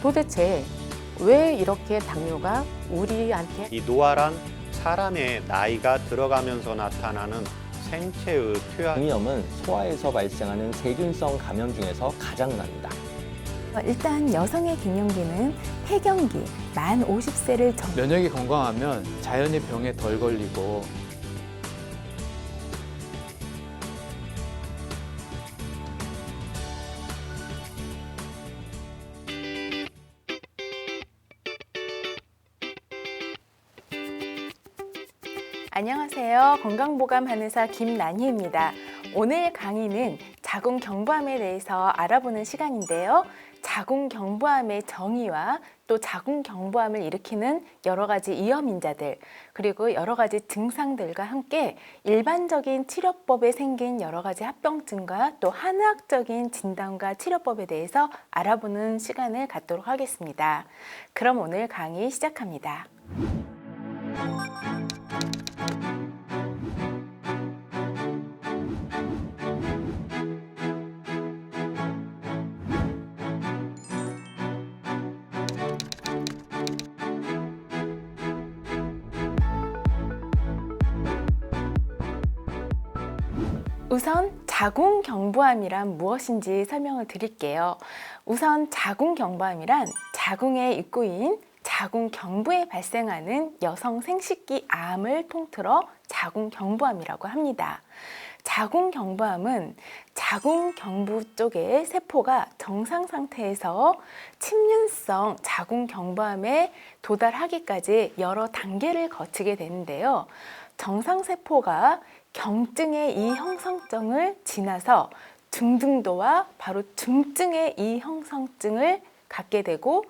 도대체 왜 이렇게 당뇨가 우리한테 이 노화란 사람의 나이가 들어가면서 나타나는 생체의 표현. 장염은 소화에서 발생하는 세균성 감염 중에서 가장 납니다. 일단 여성의 갱년기는 폐경기, 만 50세를 면역이 건강하면 자연히 병에 덜 걸리고 안녕하세요. 건강보감 한의사 김난희입니다. 오늘 강의는 자궁경부암에 대해서 알아보는 시간인데요. 자궁경부암의 정의와 또 자궁경부암을 일으키는 여러 가지 위험인자들, 그리고 여러 가지 증상들과 함께 일반적인 치료법에 생긴 여러 가지 합병증과 또 한의학적인 진단과 치료법에 대해서 알아보는 시간을 갖도록 하겠습니다. 그럼 오늘 강의 시작합니다. 우선 자궁경부암이란 무엇인지 설명을 드릴게요. 우선 자궁경부암이란 자궁의 입구인 자궁경부에 발생하는 여성 생식기 암을 통틀어 자궁경부암이라고 합니다. 자궁경부암은 자궁경부 쪽의 세포가 정상 상태에서 침륜성 자궁경부암에 도달하기까지 여러 단계를 거치게 되는데요. 정상세포가 경증의 이 형성증을 지나서 중등도와 바로 중증의 이 형성증을 갖게 되고,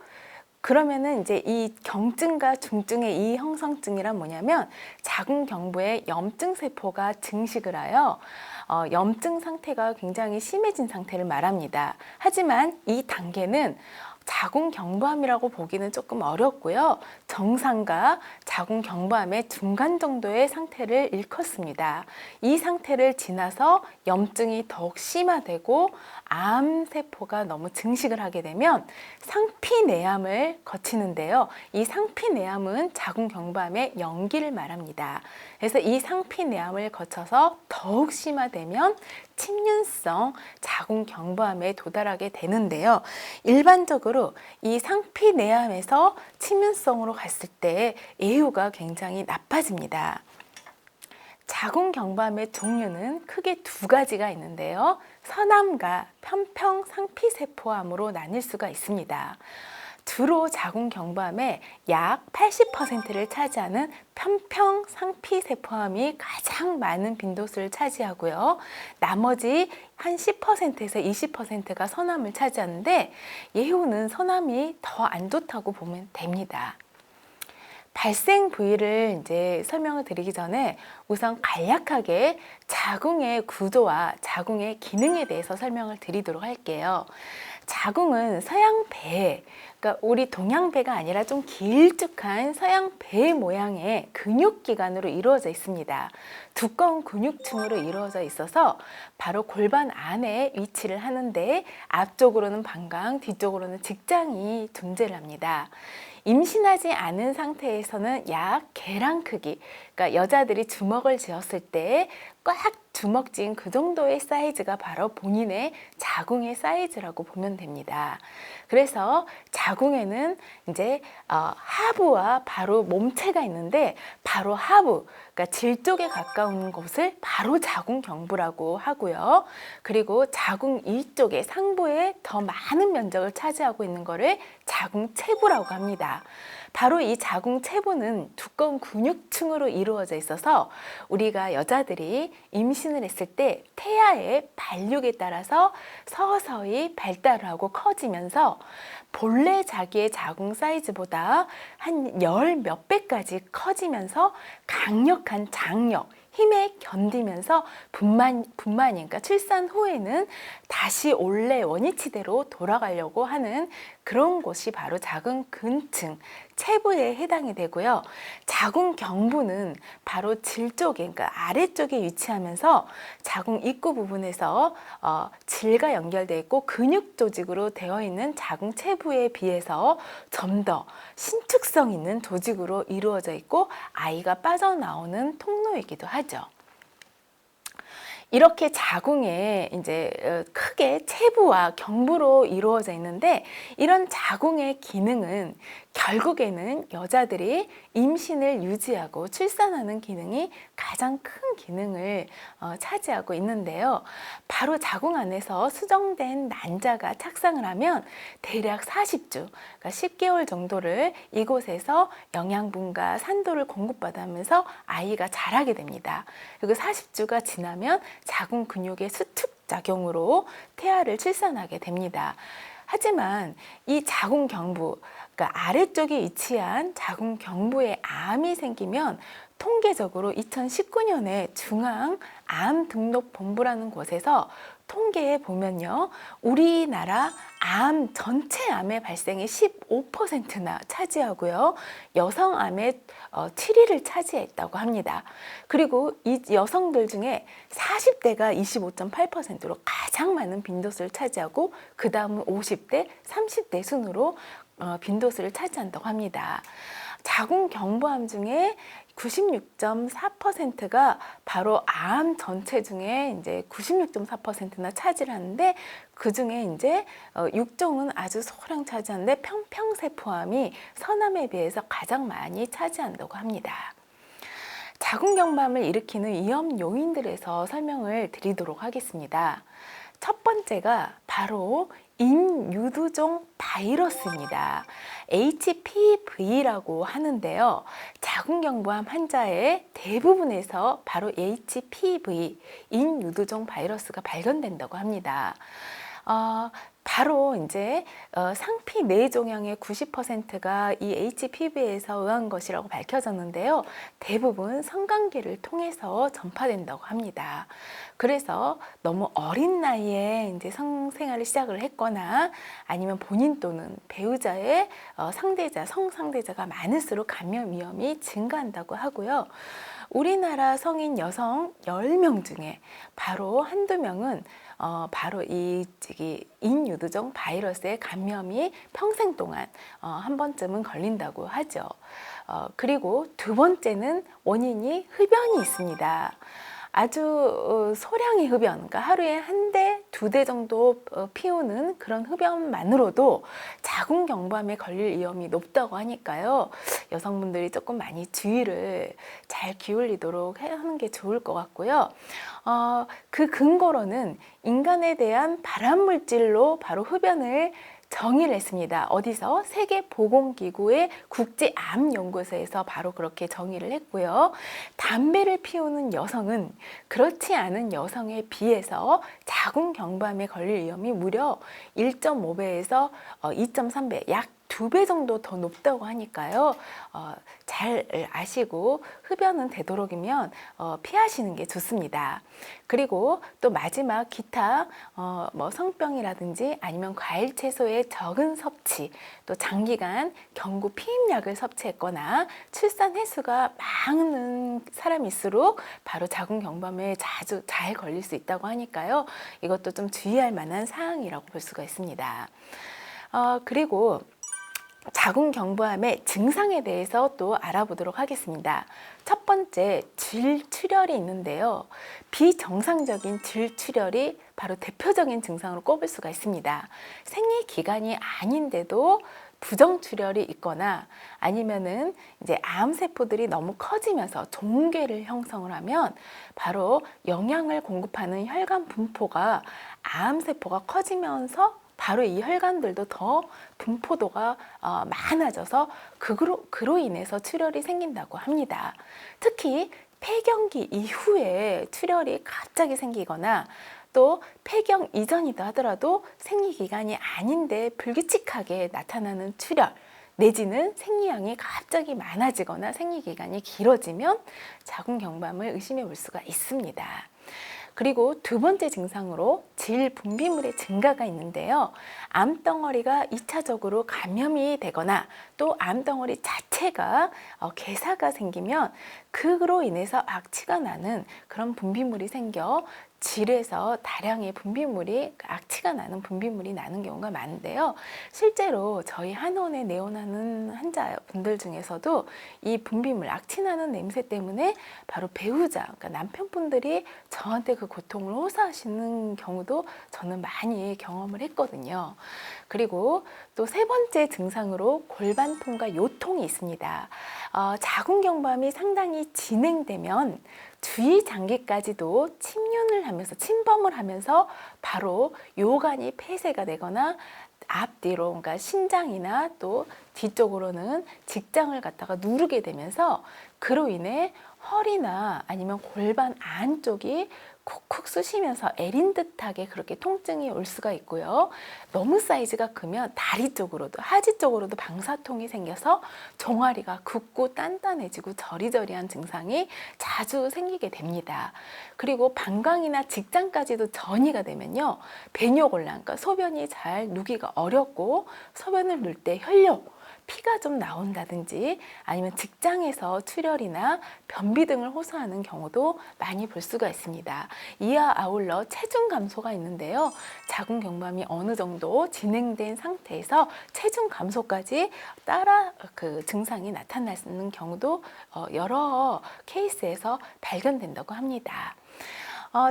그러면은 이제 이 경증과 중증의 이 형성증이란 뭐냐면 자궁경부에 염증세포가 증식을 하여 염증 상태가 굉장히 심해진 상태를 말합니다. 하지만 이 단계는 자궁경부암이라고 보기는 조금 어렵고요. 정상과 자궁경부암의 중간 정도의 상태를 일컫습니다. 이 상태를 지나서 염증이 더욱 심화되고 암세포가 너무 증식을 하게 되면 상피내암을 거치는데요. 이 상피내암은 자궁경부암의 연기를 말합니다. 그래서 이 상피내암을 거쳐서 더욱 심화되면 침륜성 자궁경부암에 도달하게 되는데요. 일반적으로 이 상피내암에서 침륜성으로 갔을 때 예후가 굉장히 나빠집니다. 자궁경부암의 종류는 크게 두 가지가 있는데요. 선암과 편평 상피세포암으로 나뉠 수가 있습니다. 주로 자궁경부암의 약 80%를 차지하는 편평 상피세포암이 가장 많은 빈도수를 차지하고요. 나머지 한 10%에서 20%가 선암을 차지하는데 예후는 선암이 더 안 좋다고 보면 됩니다. 발생 부위를 이제 설명을 드리기 전에 우선 간략하게 자궁의 구조와 자궁의 기능에 대해서 설명을 드리도록 할게요. 자궁은 서양배, 그러니까 우리 동양배가 아니라 좀 길쭉한 서양배 모양의 근육기관으로 이루어져 있습니다. 두꺼운 근육층으로 이루어져 있어서 바로 골반 안에 위치를 하는데 앞쪽으로는 방광, 뒤쪽으로는 직장이 존재를 합니다. 임신하지 않은 상태에서는 약 계란 크기, 그러니까 여자들이 주먹을 쥐었을 때 꽉 주먹 쥔 그 정도의 사이즈가 바로 본인의 자궁의 사이즈라고 보면 됩니다. 그래서 자궁에는 이제 하부와 바로 몸체가 있는데 바로 하부, 그러니까 질 쪽에 가까운 곳을 바로 자궁경부라고 하고요. 그리고 자궁 위쪽에 상부에 더 많은 면적을 차지하고 있는 것을 자궁체부라고 합니다. 바로 이 자궁체부는 두꺼운 근육층으로 이루어져 있어서 우리가 여자들이 임신을 했을 때 태아의 발육에 따라서 서서히 발달을 하고 커지면서 본래 자기의 자궁 사이즈보다 한 열 몇 배까지 커지면서 강력한 장력, 힘에 견디면서 그러니까 출산 후에는 다시 원래 원위치대로 돌아가려고 하는 그런 곳이 바로 자궁근층, 체부에 해당이 되고요. 자궁 경부는 바로 질 쪽에, 그러니까 아래쪽에 위치하면서 자궁 입구 부분에서 질과 연결되어 있고 근육 조직으로 되어 있는 자궁 체부에 비해서 좀 더 신축성 있는 조직으로 이루어져 있고 아이가 빠져나오는 통로이기도 하죠. 이렇게 자궁에 이제 크게 체부와 경부로 이루어져 있는데 이런 자궁의 기능은 결국에는 여자들이 임신을 유지하고 출산하는 기능이 가장 큰 기능을 차지하고 있는데요. 바로 자궁 안에서 수정된 난자가 착상을 하면 대략 40주, 그러니까 10개월 정도를 이곳에서 영양분과 산도를 공급받으면서 아이가 자라게 됩니다. 그리고 40주가 지나면 자궁 근육의 수축 작용으로 태아를 출산하게 됩니다. 하지만 이 자궁 경부, 그러니까 아래쪽에 위치한 자궁 경부에 암이 생기면 통계적으로 2019년에 중앙암등록본부라는 곳에서 통계에 보면요, 우리나라 암 전체 암의 발생의 15%나 차지하고요, 여성암의 7위를 차지했다고 합니다. 그리고 이 여성들 중에 40대가 25.8%로 가장 많은 빈도수를 차지하고 그 다음은 50대, 30대 순으로 빈도수를 차지한다고 합니다. 자궁 경부암 중에 96.4%가 바로 암 전체 중에 이제 96.4%나 차지를 하는데 그 중에 이제 6종은 아주 소량 차지하는데 편평세포암이 서남에 비해서 가장 많이 차지한다고 합니다. 자궁경부암을 일으키는 위험 요인들에서 설명을 드리도록 하겠습니다. 첫 번째가 바로 인유두종 바이러스입니다. HPV라고 하는데요. 자궁경부암 환자의 대부분에서 바로 HPV, 인유두종 바이러스가 발견된다고 합니다. 바로 이제 상피 뇌종양의 90%가 이 HPV에서 의한 것이라고 밝혀졌는데요. 대부분 성관계를 통해서 전파된다고 합니다. 그래서 너무 어린 나이에 이제 성생활을 시작을 했거나 아니면 본인 또는 배우자의 성상대자가 많을수록 감염 위험이 증가한다고 하고요. 우리나라 성인 여성 10명 중에 바로 한두 명은 바로 이 인유두종 바이러스의 감염이 평생 동안 한 번쯤은 걸린다고 하죠. 그리고 두 번째는 원인이 흡연이 있습니다. 아주 소량의 흡연, 그러니까 하루에 한 대, 2대 정도 피우는 그런 흡연만으로도 자궁경부암에 걸릴 위험이 높다고 하니까요. 여성분들이 조금 많이 주의를 잘 기울이도록 하는 게 좋을 것 같고요. 그 근거로는 인간에 대한 발암물질로 바로 흡연을 정의를 했습니다. 어디서? 세계보건기구의 국제암연구소에서 바로 그렇게 정의를 했고요. 담배를 피우는 여성은 그렇지 않은 여성에 비해서 자궁경부암에 걸릴 위험이 무려 1.5배에서 2.3배, 약 2배 정도 더 높다고 하니까요. 잘 아시고 흡연은 되도록이면 피하시는 게 좋습니다. 그리고 또 마지막 기타 뭐 성병이라든지 아니면 과일 채소의 적은 섭취, 또 장기간 경구 피임약을 섭취했거나 출산 횟수가 많은 사람일수록 바로 자궁경부암에 자주 잘 걸릴 수 있다고 하니까요. 이것도 좀 주의할 만한 사항이라고 볼 수가 있습니다. 그리고 자궁경부암의 증상에 대해서 또 알아보도록 하겠습니다. 첫 번째, 질출혈이 있는데요. 비정상적인 질출혈이 바로 대표적인 증상으로 꼽을 수가 있습니다. 생리기간이 아닌데도 부정출혈이 있거나 아니면은 이제 암세포들이 너무 커지면서 종괴를 형성을 하면 바로 영양을 공급하는 혈관 분포가 암세포가 커지면서 바로 이 혈관들도 더 분포도가 많아져서 그로 인해서 출혈이 생긴다고 합니다. 특히 폐경기 이후에 출혈이 갑자기 생기거나 또 폐경 이전이다 하더라도 생리기간이 아닌데 불규칙하게 나타나는 출혈 내지는 생리량이 갑자기 많아지거나 생리기간이 길어지면 자궁경부암을 의심해 볼 수가 있습니다. 그리고 두 번째 증상으로 질 분비물의 증가가 있는데요. 암덩어리가 2차적으로 감염이 되거나 또 암덩어리 자체가 괴사가 생기면 그로 인해서 악취가 나는 그런 분비물이 생겨 질에서 다량의 분비물이 악취가 나는 분비물이 나는 경우가 많은데요. 실제로 저희 한의원에 내원하는 환자분들 중에서도 이 분비물 악취 나는 냄새 때문에 바로 배우자, 그러니까 남편분들이 저한테 그 고통을 호소하시는 경우도 저는 많이 경험을 했거든요. 그리고 또 세 번째 증상으로 골반통과 요통이 있습니다. 자궁경부암이 상당히 진행되면 주위 장기까지도 침륜을 하면서 침범을 하면서 바로 요관이 폐쇄가 되거나 앞뒤로, 그러니까 신장이나 또 뒤쪽으로는 직장을 갖다가 누르게 되면서 그로 인해 허리나 아니면 골반 안쪽이 쿡쿡 쑤시면서 애린 듯하게 그렇게 통증이 올 수가 있고요. 너무 사이즈가 크면 다리 쪽으로도 하지 쪽으로도 방사통이 생겨서 종아리가 굽고 단단해지고 저리저리한 증상이 자주 생기게 됩니다. 그리고 방광이나 직장까지도 전이가 되면요, 배뇨곤란, 그러니까 소변이 잘 누기가 어렵고 소변을 누를 때 혈뇨, 피가 좀 나온다든지 아니면 직장에서 출혈이나 변비 등을 호소하는 경우도 많이 볼 수가 있습니다. 이와 아울러 체중 감소가 있는데요. 자궁경부암이 어느 정도 진행된 상태에서 체중 감소까지 따라 그 증상이 나타나는 경우도 여러 케이스에서 발견된다고 합니다.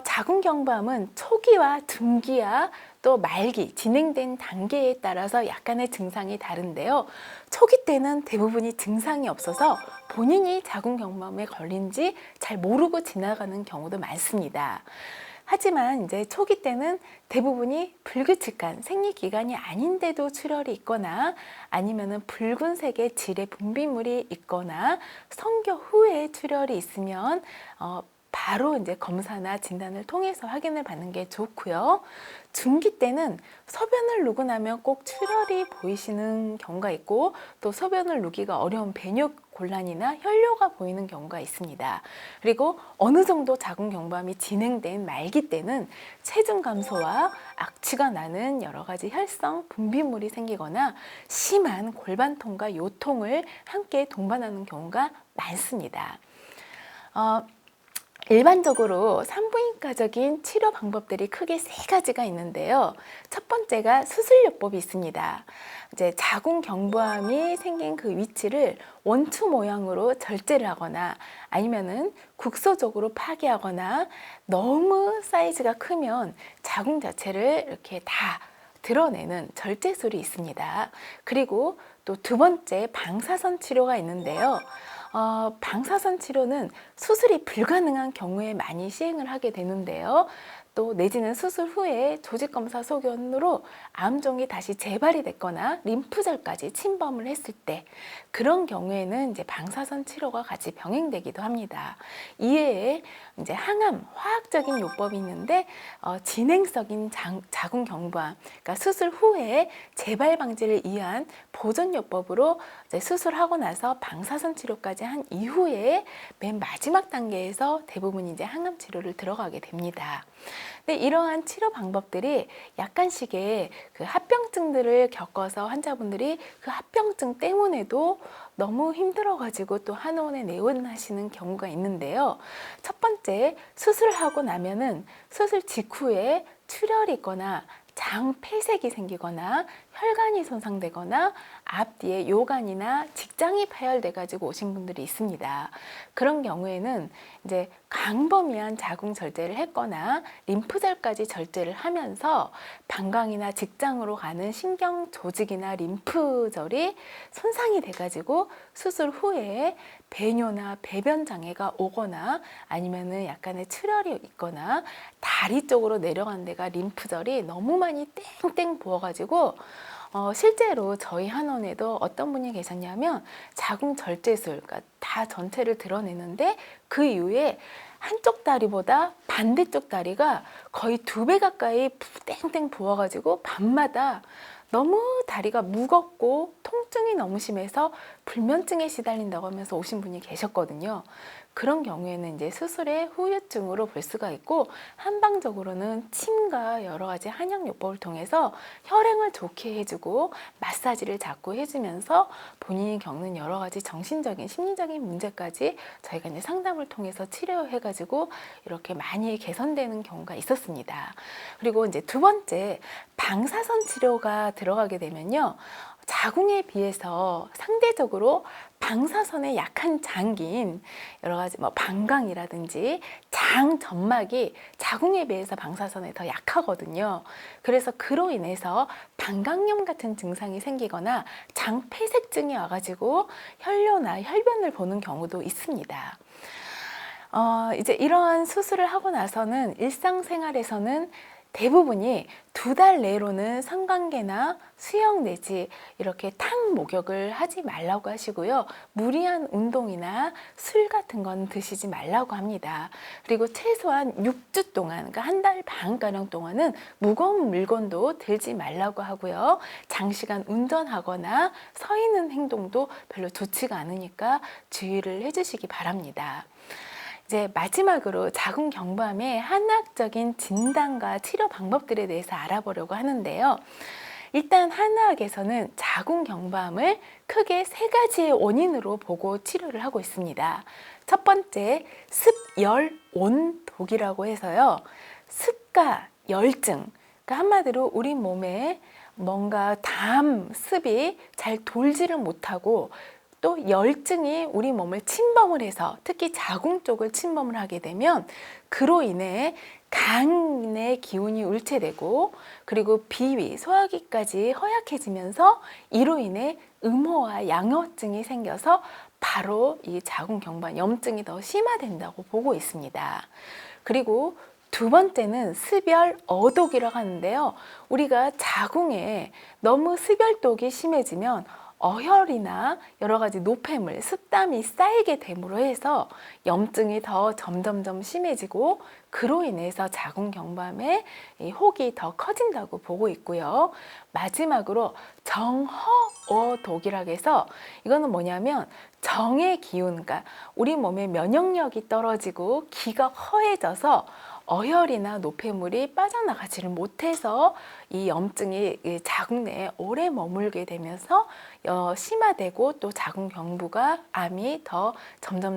자궁경부암은 초기와 중기와 또 말기, 진행된 단계에 따라서 약간의 증상이 다른데요. 초기 때는 대부분이 증상이 없어서 본인이 자궁경부암에 걸린지 잘 모르고 지나가는 경우도 많습니다. 하지만 이제 초기 때는 대부분이 불규칙한 생리기간이 아닌데도 출혈이 있거나 아니면은 붉은색의 질의 분비물이 있거나 성교 후에 출혈이 있으면 바로 이제 검사나 진단을 통해서 확인을 받는 게 좋고요. 중기 때는 소변을 누고 나면 꼭 출혈이 보이시는 경우가 있고 또 소변을 누기가 어려운 배뇨곤란이나 혈뇨가 보이는 경우가 있습니다. 그리고 어느 정도 자궁경부암이 진행된 말기 때는 체중 감소와 악취가 나는 여러 가지 혈성 분비물이 생기거나 심한 골반통과 요통을 함께 동반하는 경우가 많습니다. 일반적으로 산부인과적인 치료 방법들이 크게 세 가지가 있는데요. 첫 번째가 수술요법이 있습니다. 이제 자궁경부암이 생긴 그 위치를 원추 모양으로 절제를 하거나 아니면은 국소적으로 파괴하거나 너무 사이즈가 크면 자궁 자체를 이렇게 다 드러내는 절제술이 있습니다. 그리고 또 두 번째 방사선 치료가 있는데요. 방사선 치료는 수술이 불가능한 경우에 많이 시행을 하게 되는데요. 또 내지는 수술 후에 조직검사 소견으로 암종이 다시 재발이 됐거나 림프절까지 침범을 했을 때 그런 경우에는 이제 방사선 치료가 같이 병행되기도 합니다. 이외에 이제 항암, 화학적인 요법이 있는데 진행성인 자궁경부암, 그러니까 수술 후에 재발 방지를 위한 보존 요법으로 이제 수술하고 나서 방사선 치료까지 한 이후에 맨 마지막 단계에서 대부분 이제 항암 치료를 들어가게 됩니다. 근데 이러한 치료 방법들이 약간씩의 그 합병증들을 겪어서 환자분들이 그 합병증 때문에도 너무 힘들어가지고 또 한의원에 내원하시는 경우가 있는데요. 첫 번째, 수술하고 나면은 수술 직후에 출혈이 있거나 장 폐색이 생기거나 혈관이 손상되거나 앞뒤에 요관이나 직장이 파열돼 가지고 오신 분들이 있습니다. 그런 경우에는 이제 광범위한 자궁 절제를 했거나 림프절까지 절제를 하면서 방광이나 직장으로 가는 신경 조직이나 림프절이 손상이 돼 가지고 수술 후에 배뇨나 배변 장애가 오거나 아니면은 약간의 출혈이 있거나 다리 쪽으로 내려간 데가 림프절이 너무 많이 땡땡 부어가지고 실제로 저희 한의원에도 어떤 분이 계셨냐면 자궁 절제술, 그러니까 다 전체를 드러내는데 그 이후에 한쪽 다리보다 반대쪽 다리가 거의 2배 가까이 땡땡 부어가지고 밤마다 너무 다리가 무겁고 통증이 너무 심해서 불면증에 시달린다고 하면서 오신 분이 계셨거든요. 그런 경우에는 이제 수술의 후유증으로 볼 수가 있고, 한방적으로는 침과 여러 가지 한약요법을 통해서 혈행을 좋게 해주고 마사지를 자꾸 해주면서 본인이 겪는 여러 가지 정신적인 심리적인 문제까지 저희가 이제 상담을 통해서 치료해가지고 이렇게 많이 개선되는 경우가 있었습니다. 그리고 이제 두 번째, 방사선 치료가 들어가게 되면요, 자궁에 비해서 상대적으로 방사선에 약한 장기인 여러 가지 방광이라든지 장 점막이 자궁에 비해서 방사선에 더 약하거든요. 그래서 그로 인해서 방광염 같은 증상이 생기거나 장폐색증이 와가지고 혈뇨나 혈변을 보는 경우도 있습니다. 이제 이러한 수술을 하고 나서는 일상생활에서는 대부분이 2달 내로는 성관계나 수영 내지 이렇게 탕 목욕을 하지 말라고 하시고요. 무리한 운동이나 술 같은 건 드시지 말라고 합니다. 그리고 최소한 6주 동안, 그러니까 1달 반가량 동안은 무거운 물건도 들지 말라고 하고요. 장시간 운전하거나 서 있는 행동도 별로 좋지가 않으니까 주의를 해주시기 바랍니다. 이제 마지막으로 자궁경부암의 한의학적인 진단과 치료 방법들에 대해서 알아보려고 하는데요. 일단 한의학에서는 자궁경부암을 크게 3가지의 원인으로 보고 치료를 하고 있습니다. 첫 번째, 습, 열, 온, 독이라고 해서요. 습과 열증, 그러니까 한마디로 우리 몸에 뭔가 습이 잘 돌지를 못하고 또 열증이 우리 몸을 침범을 해서 특히 자궁 쪽을 침범을 하게 되면 그로 인해 간의 기운이 울체되고 그리고 비위, 소화기까지 허약해지면서 이로 인해 음호와 양호증이 생겨서 바로 이 자궁경부암 염증이 더 심화된다고 보고 있습니다. 그리고 두 번째는 습열 어독이라고 하는데요. 우리가 자궁에 너무 습열독이 심해지면 어혈이나 여러 가지 노폐물, 습담이 쌓이게 됨으로 해서 염증이 더 점점점 심해지고 그로 인해서 자궁경부암의 이 혹이 더 커진다고 보고 있고요. 마지막으로 정허어독이라고 해서 이거는 뭐냐면 정의 기운, 그러니까 우리 몸의 면역력이 떨어지고 기가 허해져서 어혈이나 노폐물이 빠져나가지를 못해서 이 염증이 자궁 내에 오래 머물게 되면서 심화되고 또 자궁경부가 암이 더 점점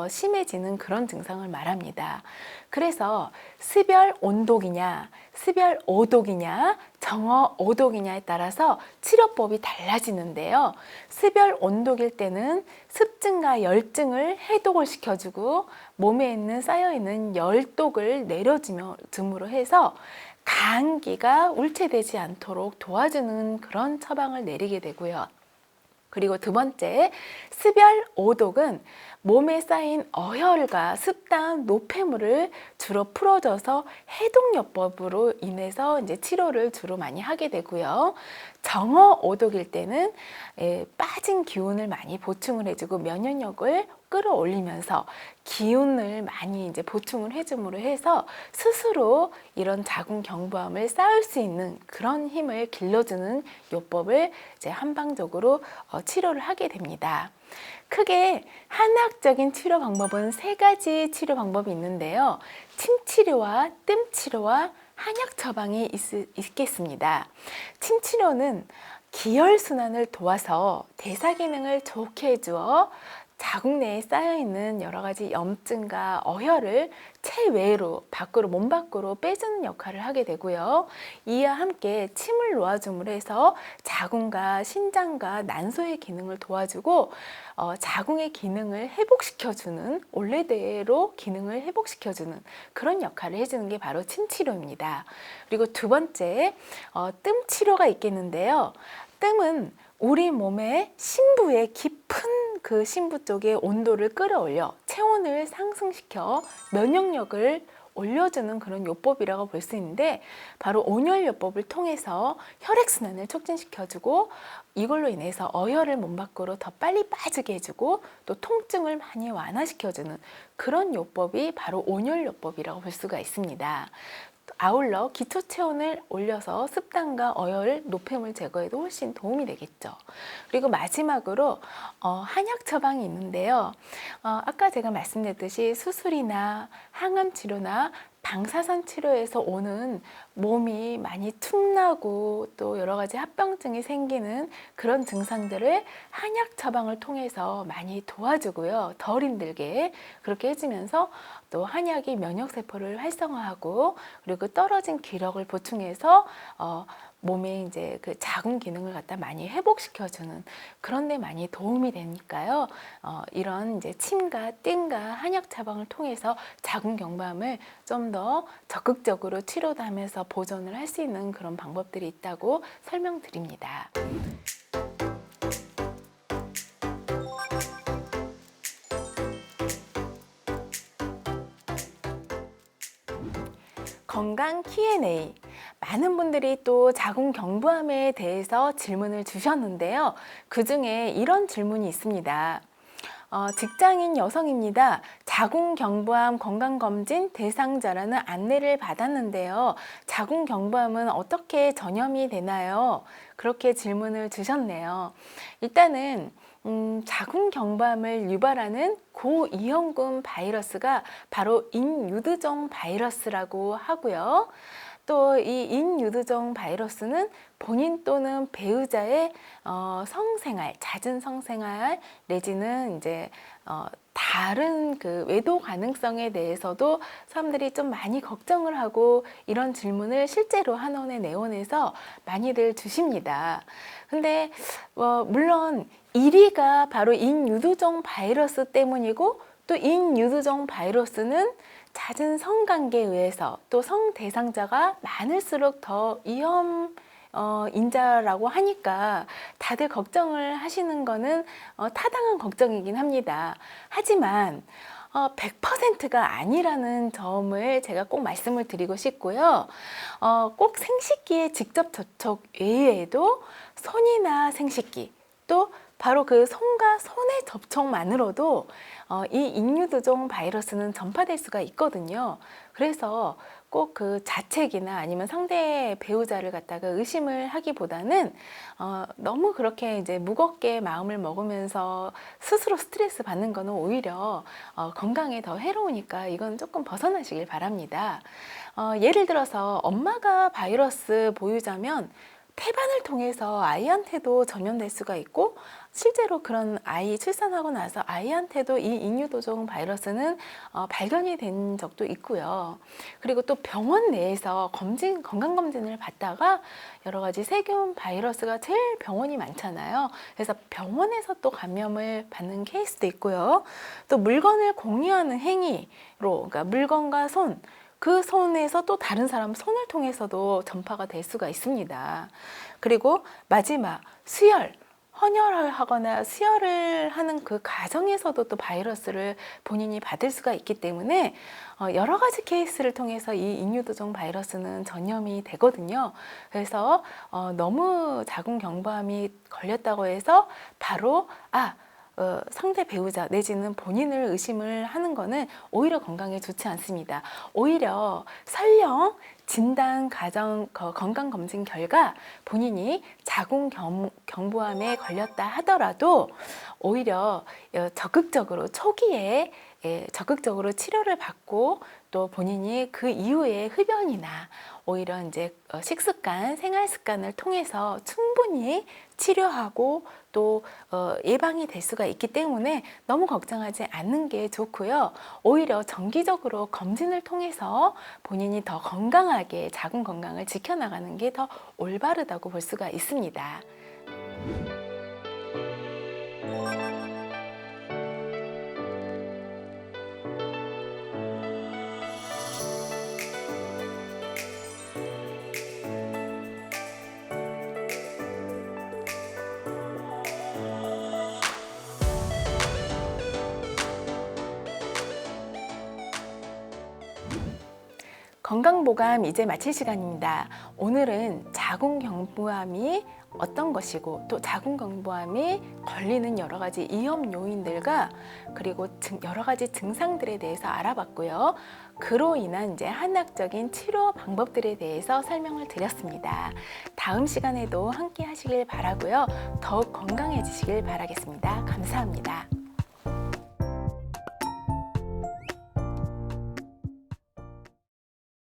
심해지는 그런 증상을 말합니다. 그래서 습열 온독이냐, 습열 오독이냐, 정어 오독이냐에 따라서 치료법이 달라지는데요. 습열 온독일 때는 습증과 열증을 해독을 시켜주고 몸에 있는 쌓여있는 열독을 내려줌으로 해서 간기가 울체되지 않도록 도와주는 그런 처방을 내리게 되고요. 그리고 두 번째, 습열 오독은 몸에 쌓인 어혈과 습담, 노폐물을 주로 풀어줘서 해독요법으로 인해서 이제 치료를 주로 많이 하게 되고요. 정어 오독일 때는 빠진 기운을 많이 보충을 해주고 면역력을 끌어올리면서 기운을 많이 이제 보충을 해줌으로 해서 스스로 이런 자궁경부암을 쌓을 수 있는 그런 힘을 길러주는 요법을 이제 한방적으로 치료를 하게 됩니다. 크게 한의학적인 치료 방법은 3가지 치료 방법이 있는데요. 침치료와 뜸치료와 한약 처방이 있겠습니다. 침치료는 기혈순환을 도와서 대사 기능을 좋게 해주어 자궁 내에 쌓여있는 여러 가지 염증과 어혈을 체외로 몸 밖으로 빼주는 역할을 하게 되고요. 이와 함께 침을 놓아줌으로 해서 자궁과 신장과 난소의 기능을 도와주고 자궁의 기능을 회복시켜주는, 원래대로 기능을 회복시켜주는 그런 역할을 해주는 게 바로 침치료입니다. 그리고 두 번째, 뜸치료가 있겠는데요. 뜸은 우리 몸의 신부의 깊은 그 신부 쪽의 온도를 끌어올려 체온을 상승시켜 면역력을 올려주는 그런 요법이라고 볼 수 있는데 바로 온열요법을 통해서 혈액순환을 촉진시켜주고 이걸로 인해서 어혈을 몸 밖으로 더 빨리 빠지게 해주고 또 통증을 많이 완화시켜주는 그런 요법이 바로 온열요법이라고 볼 수가 있습니다. 아울러 기초 체온을 올려서 습단과 어혈, 노폐물 제거에도 훨씬 도움이 되겠죠. 그리고 마지막으로 한약 처방이 있는데요. 아까 제가 말씀드렸듯이 수술이나 항암 치료나 방사선 치료에서 오는 몸이 많이 tum나고 또 여러 가지 합병증이 생기는 그런 증상들을 한약 처방을 통해서 많이 도와주고요. 덜 힘들게 그렇게 해주면서 또 한약이 면역세포를 활성화하고 그리고 떨어진 기력을 보충해서 몸의 이제 그 자궁 기능을 갖다 많이 회복시켜주는 그런 데 많이 도움이 되니까요. 이런 이제 침과 띵과 한약 처방을 통해서 자궁 경부암을 좀 더 적극적으로 치료도 하면서 보존을 할 수 있는 그런 방법들이 있다고 설명드립니다. 건강 Q&A. 많은 분들이 또 자궁 경부암에 대해서 질문을 주셨는데요. 그 중에 이런 질문이 있습니다. 직장인 여성입니다. 자궁 경부암 건강검진 대상자라는 안내를 받았는데요. 자궁 경부암은 어떻게 전염이 되나요? 그렇게 질문을 주셨네요. 일단은 자궁 경부암을 유발하는 고이형군 바이러스가 바로 인유두종 바이러스라고 하고요. 또 이 인유두종 바이러스는 본인 또는 배우자의 성생활, 잦은 성생활 내지는 이제 다른 그 외도 가능성에 대해서도 사람들이 좀 많이 걱정을 하고 이런 질문을 실제로 한원의 내원에서 많이들 주십니다. 근데 물론 1위가 바로 인유두종 바이러스 때문이고 또 인유두종 바이러스는 잦은 성관계에 의해서 또 성대상자가 많을수록 더 위험 인자라고 하니까 다들 걱정을 하시는 거는 타당한 걱정이긴 합니다. 하지만 100%가 아니라는 점을 제가 꼭 말씀을 드리고 싶고요. 꼭 생식기의 직접 접촉 외에도 손이나 생식기 또 바로 그 손과 손의 접촉만으로도 이 인유두종 바이러스는 전파될 수가 있거든요. 그래서 꼭 그 자책이나 아니면 상대 배우자를 갖다가 의심을 하기보다는 너무 그렇게 이제 무겁게 마음을 먹으면서 스스로 스트레스 받는 거는 오히려 건강에 더 해로우니까 이건 조금 벗어나시길 바랍니다. 예를 들어서 엄마가 바이러스 보유자면 태반을 통해서 아이한테도 전염될 수가 있고 실제로 그런 아이 출산하고 나서 아이한테도 이 인유두종 바이러스는 발견이 된 적도 있고요. 그리고 또 병원 내에서 건강검진을 받다가 여러 가지 세균 바이러스가 제일 병원이 많잖아요. 그래서 병원에서 또 감염을 받는 케이스도 있고요. 또 물건을 공유하는 행위로 그러니까 물건과 손 그 손에서 또 다른 사람 손을 통해서도 전파가 될 수가 있습니다. 그리고 마지막 수혈, 헌혈을 하거나 수혈을 하는 그 과정에서도 또 바이러스를 본인이 받을 수가 있기 때문에 여러 가지 케이스를 통해서 이 인유두종 바이러스는 전염이 되거든요. 그래서 너무 자궁 경부암이 걸렸다고 해서 바로 상대 배우자 내지는 본인을 의심을 하는 거는 오히려 건강에 좋지 않습니다. 오히려 설령 진단 건강검진 결과 본인이 자궁 경부암에 걸렸다 하더라도 오히려 적극적으로 초기에 적극적으로 치료를 받고 또 본인이 그 이후에 흡연이나 오히려 이제 식습관, 생활 습관을 통해서 충분히 치료하고 또 예방이 될 수가 있기 때문에 너무 걱정하지 않는 게 좋고요. 오히려 정기적으로 검진을 통해서 본인이 더 건강하게 자궁 건강을 지켜나가는 게 더 올바르다고 볼 수가 있습니다. 건강보감 이제 마칠 시간입니다. 오늘은 자궁경부암이 어떤 것이고 또 자궁경부암이 걸리는 여러 가지 위험 요인들과 그리고 여러 가지 증상들에 대해서 알아봤고요. 그로 인한 이제 한학적인 치료 방법들에 대해서 설명을 드렸습니다. 다음 시간에도 함께 하시길 바라고요. 더욱 건강해지시길 바라겠습니다. 감사합니다.